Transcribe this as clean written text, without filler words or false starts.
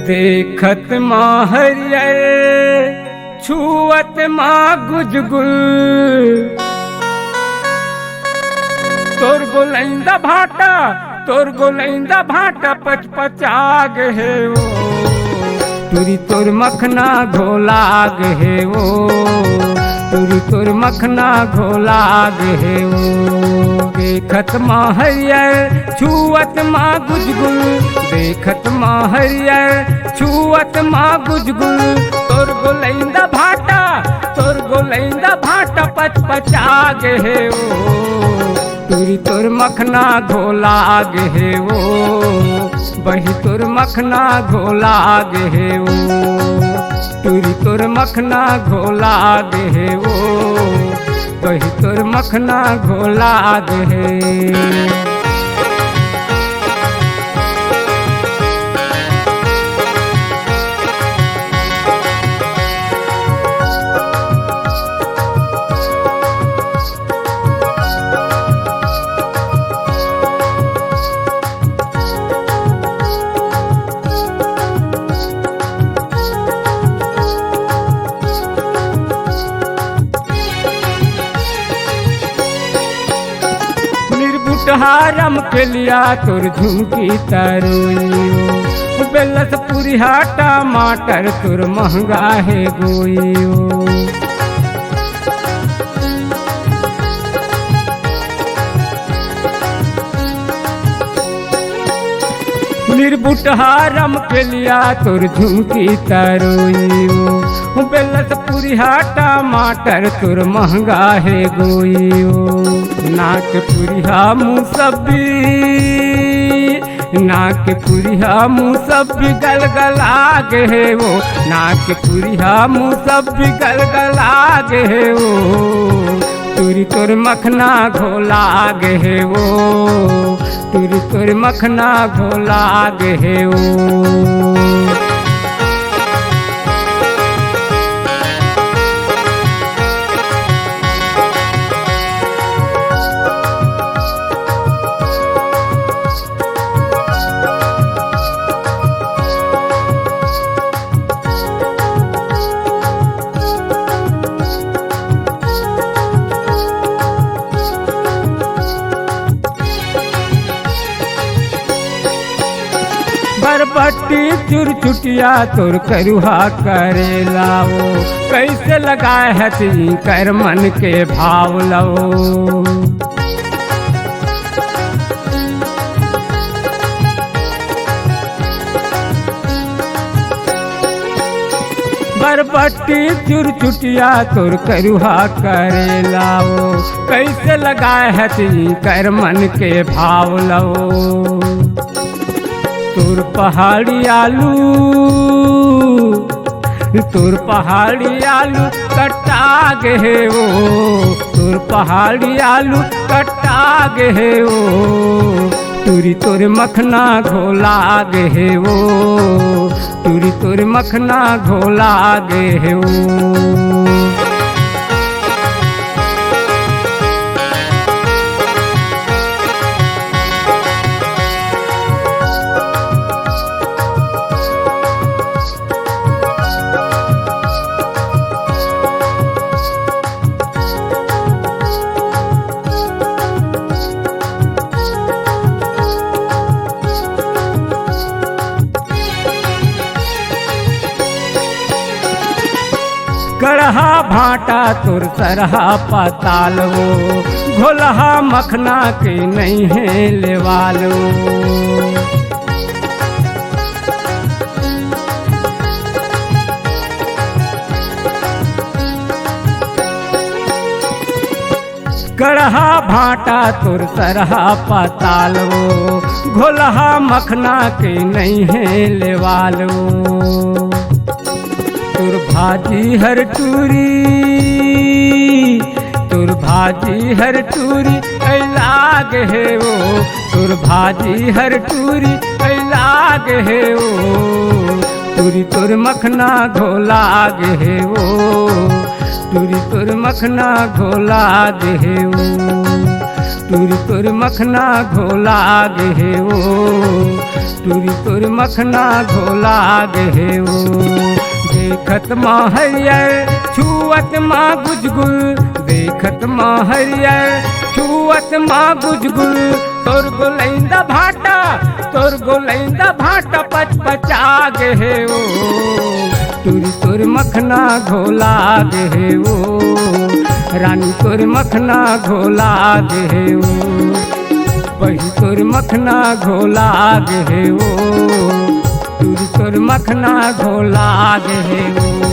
देखत माँ हरियर छुअत माँ गुजगुल तोर गोलैंदा भाटा पचपचाग है वो तुरी तोर मखना घोलाग है वो तुरी तोर मखना घोलाग है वो देखत माँ हरियर छुअत माँ गुजगुल देखत माँ हरियर छुअत माँ गुजगुल तोर गोलैंदा भाटा पचपचाग है वो तुरी तोर मखना घोलाग है वो बही तोर मखना घोलाग है वो तुरी तोर मखना घोलाग है वो बही तोर मखना घोलाग है। हारम के लिया तोर झुमकी तरोइयो बेलस पुरिया टमाटर तोर महंगा है गोइयो निर्बुट हारम के लिया तोर झुमकी तरोइयो बेलस पुरिया टमाटर तोर महंगा है गोइयो नाक पुरिया मुसब्बी गलगलाग है वो नाक पुरिया मुसब्बी गलगलाग है वो तुरी तोर मखना घोलाग है वो तुरी तोर मखना घोलाग है वो। बरबट्टी चुरचुटिया तोर करुहा करेला वो कैसे लगाए हथी कर मन के भाव लो बरबट्टी चुरचुटिया तोर करुहा करेला वो कैसे लगाए हथी कर मन के भाव लो तोर पहाड़ी आलू कटाग है वो तोर पहाड़ी आलू कटाग है वो तुरी तोर मखना घोलाग है वो तुरी तोर मखना घोलाग है वो। गढ़हा भाटा तोर सरहा पताल वो घोलहा मखना के नहीं है लेवालो गढ़हा भाटा तोर सरहा पताल वो घोलहा मखना के नहीं है लेवालो तोर भाजी हर टूरी लाग है वो तोर भाजी हर टूरी लाग है वो तुरी तोर मखना घोलाग है वो तुरी तोर मखना घोलाग है वो टूरी तोर मखना घोला गे वो टूरी तोर मखना घोला गे वो देखत माँ हरियर छुअत माँ गुजगुल देखत माँ हरियर छुअत माँ गुजगुल तोर गोलैंदा भाटा पच पचा गे वो टूरी तोर मखना घोला गे वो रानी तोर मखना घोला गे वो बही तोर मखना घोला गे वो टूरी तोर मखना घोला गे वो।